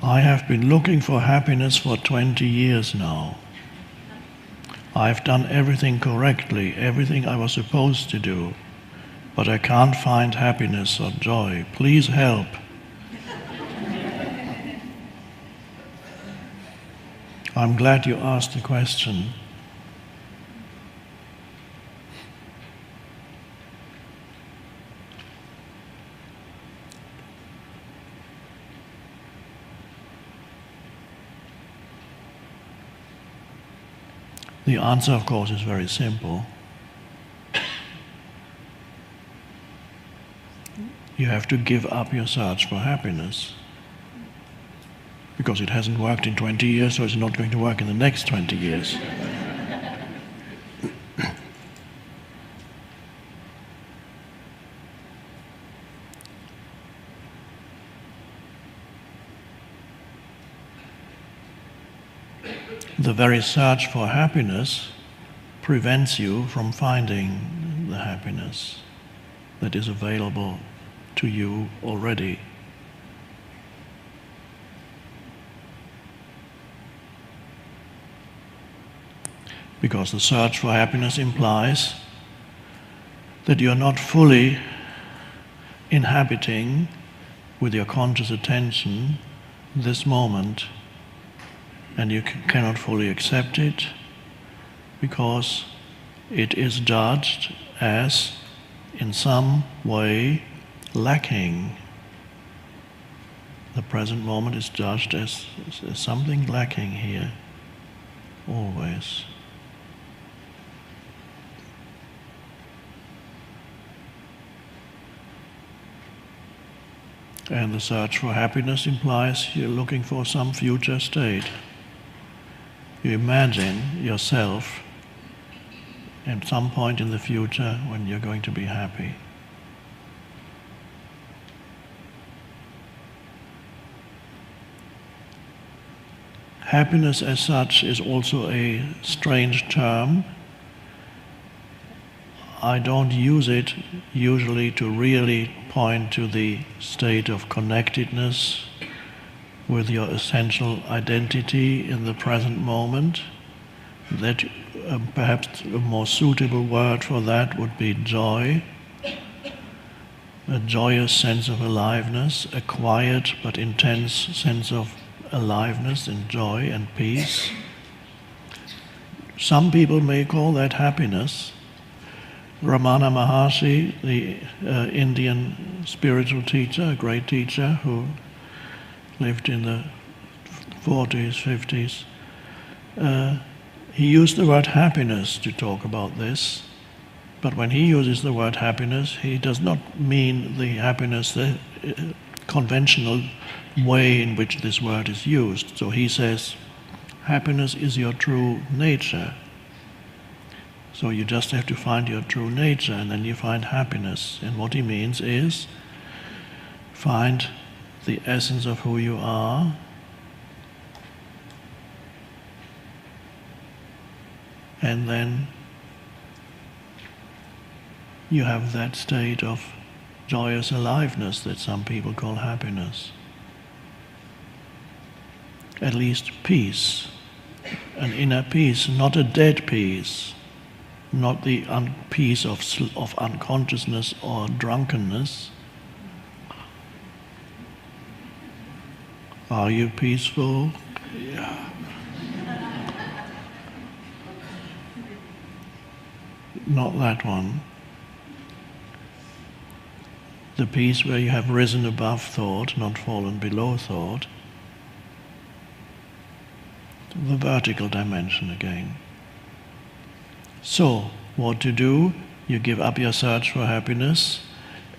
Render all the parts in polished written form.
I have been looking for happiness for 20 years now. I've done everything correctly, everything I was supposed to do, but I can't find happiness or joy. Please help. I'm glad you asked the question. The answer, of course, is very simple. You have to give up your search for happiness. Because it hasn't worked in 20 years, so it's not going to work in the next 20 years. The very search for happiness prevents you from finding the happiness that is available to you already. Because the search for happiness implies that you are not fully inhabiting with your conscious attention this moment, and you cannot fully accept it because it is judged as in some way lacking. The present moment is judged as something lacking here, always. And the search for happiness implies you're looking for some future state. You imagine yourself at some point in the future when you're going to be happy. Happiness as such is also a strange term. I don't use it usually to really point to the state of connectedness with your essential identity in the present moment. That perhaps a more suitable word for that would be joy, a joyous sense of aliveness, a quiet but intense sense of aliveness and joy and peace. Some people may call that happiness. Ramana Maharshi, the Indian spiritual teacher, a great teacher who lived in the 40s, 50s, he used the word happiness to talk about this. But when he uses the word happiness, he does not mean the happiness, the conventional way in which this word is used. So he says, happiness is your true nature. So you just have to find your true nature, and then you find happiness. And what he means is, find the essence of who you are, and then you have that state of joyous aliveness that some people call happiness. At least peace, an inner peace, not a dead peace, not the peace of unconsciousness or drunkenness. Are you peaceful? Yeah. Not that one. The peace where you have risen above thought, not fallen below thought. The vertical dimension again. So, what to do? You give up your search for happiness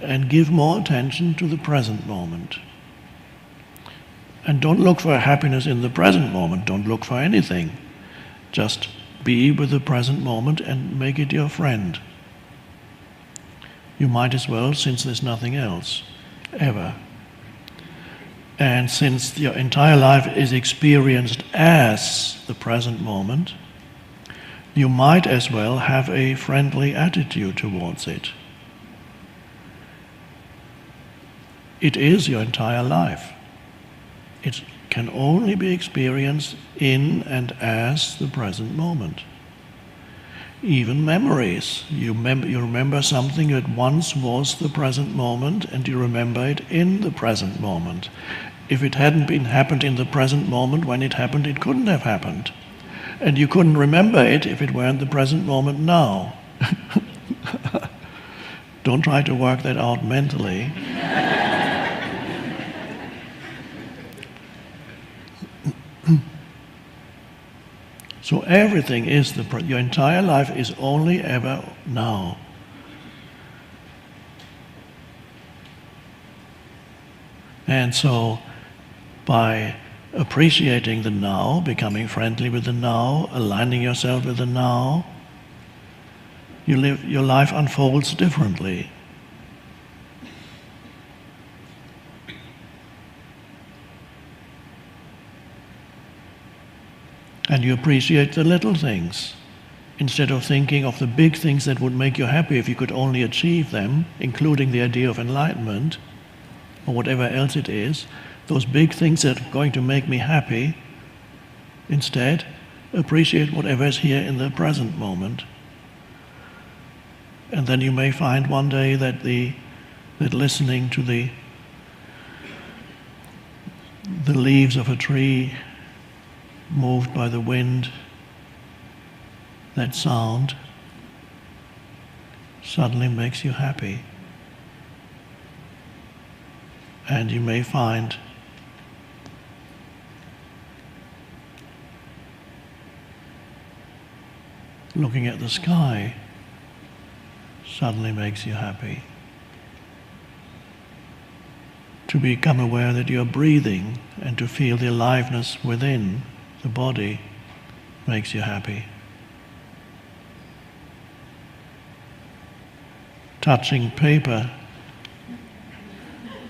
and give more attention to the present moment. And don't look for happiness in the present moment. Don't look for anything. Just be with the present moment and make it your friend. You might as well, since there's nothing else, ever. And since your entire life is experienced as the present moment, you might as well have a friendly attitude towards it. It is your entire life. It can only be experienced in and as the present moment. Even memories. You remember something that once was the present moment, and you remember it in the present moment. If it hadn't happened in the present moment when it happened, it couldn't have happened. And you couldn't remember it if it weren't the present moment now. Don't try to work that out mentally. So everything is your entire life is only ever now. And so by appreciating the now, becoming friendly with the now, aligning yourself with the now, your life unfolds differently. And you appreciate the little things, instead of thinking of the big things that would make you happy if you could only achieve them, including the idea of enlightenment, or whatever else it is, those big things that are going to make me happy. Instead, appreciate whatever is here in the present moment. And then you may find one day that listening to the leaves of a tree moved by the wind, that sound suddenly makes you happy. And you may find looking at the sky suddenly makes you happy. To become aware that you're breathing and to feel the aliveness within the body makes you happy. Touching paper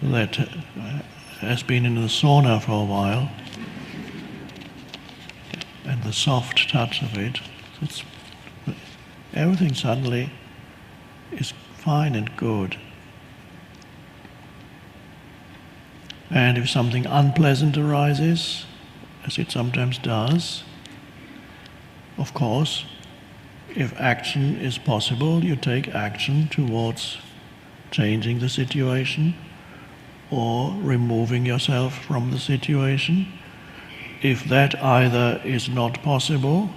that has been in the sauna for a while, and the soft touch of it, everything suddenly is fine and good. And if something unpleasant arises, as it sometimes does, of course, if action is possible, you take action towards changing the situation or removing yourself from the situation. If that either is not possible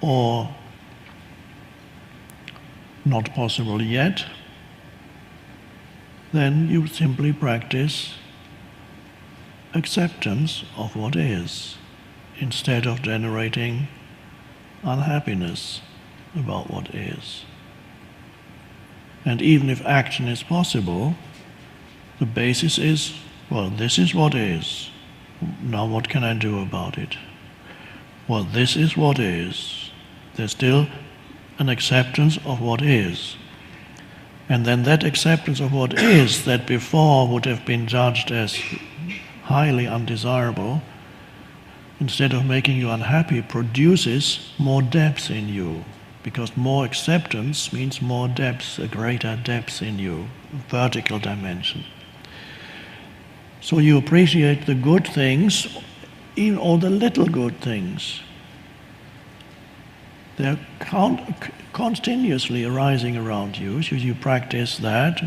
or not possible yet, then you simply practice acceptance of what is, instead of generating unhappiness about what is. And even if action is possible, the basis is, well, this is what is. Now what can I do about it? Well, this is what is. There's still an acceptance of what is. And then that acceptance of what is, that before would have been judged as highly undesirable, instead of making you unhappy, produces more depth in you. Because more acceptance means more depth, a greater depth in you, a vertical dimension. So you appreciate the good things, even all the little good things. They're continuously arising around you. So you practice that,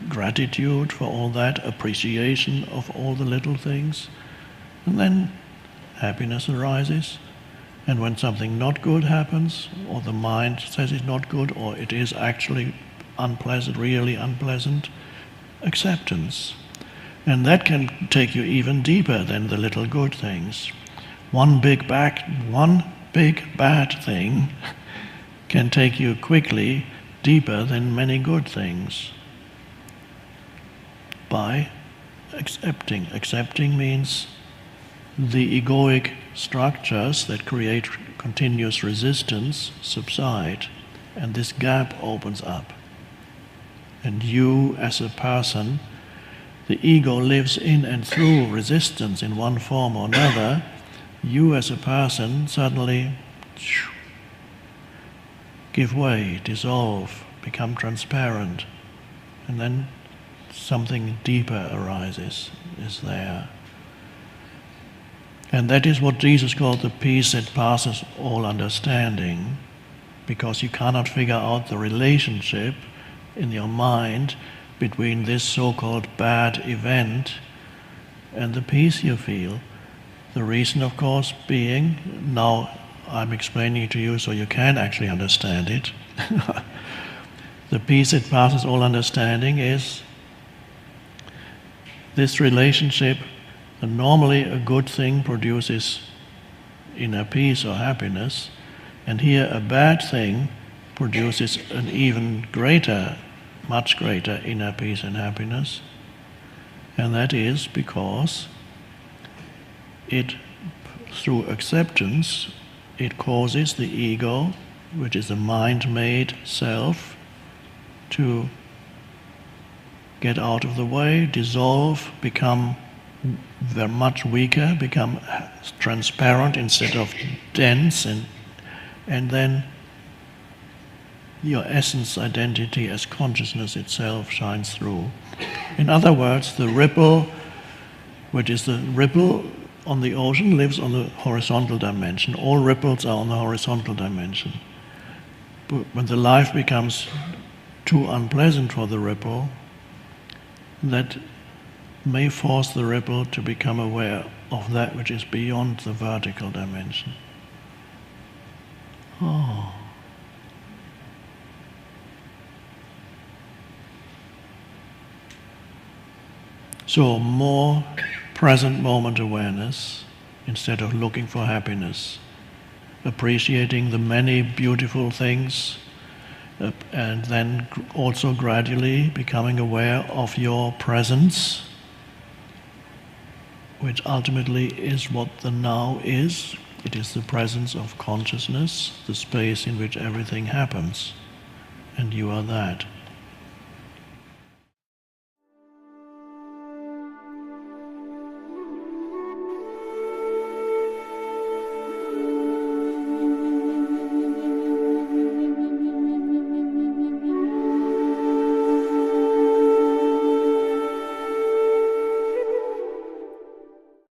gratitude for all that, appreciation of all the little things. And then happiness arises. And when something not good happens, or the mind says it's not good, or it is actually unpleasant, really unpleasant, acceptance. And that can take you even deeper than the little good things. One big bad thing can take you quickly deeper than many good things. By accepting. Accepting means the egoic structures that create continuous resistance subside, and this gap opens up. And you as a person, the ego lives in and through resistance in one form or another. You as a person suddenly give way, dissolve, become transparent, and then something deeper arises, is there. And that is what Jesus called the peace that passes all understanding, because you cannot figure out the relationship in your mind between this so-called bad event and the peace you feel. The reason, of course, being, now I'm explaining it to you so you can actually understand it. The peace that passes all understanding is this relationship. And normally a good thing produces inner peace or happiness, and here a bad thing produces an even greater, much greater inner peace and happiness. And that is because it, through acceptance, it causes the ego, which is a mind-made self, to get out of the way, dissolve, become very much weaker, become transparent instead of dense, and then your essence, identity as consciousness itself shines through. In other words, the ripple, which is the ripple on the ocean, lives on the horizontal dimension. All ripples are on the horizontal dimension. But when the life becomes too unpleasant for the ripple, that may force the ripple to become aware of that which is beyond the vertical dimension. Oh. So more present moment awareness instead of looking for happiness, appreciating the many beautiful things, and then also gradually becoming aware of your presence, which ultimately is what the now is. It is the presence of consciousness, the space in which everything happens, and you are that.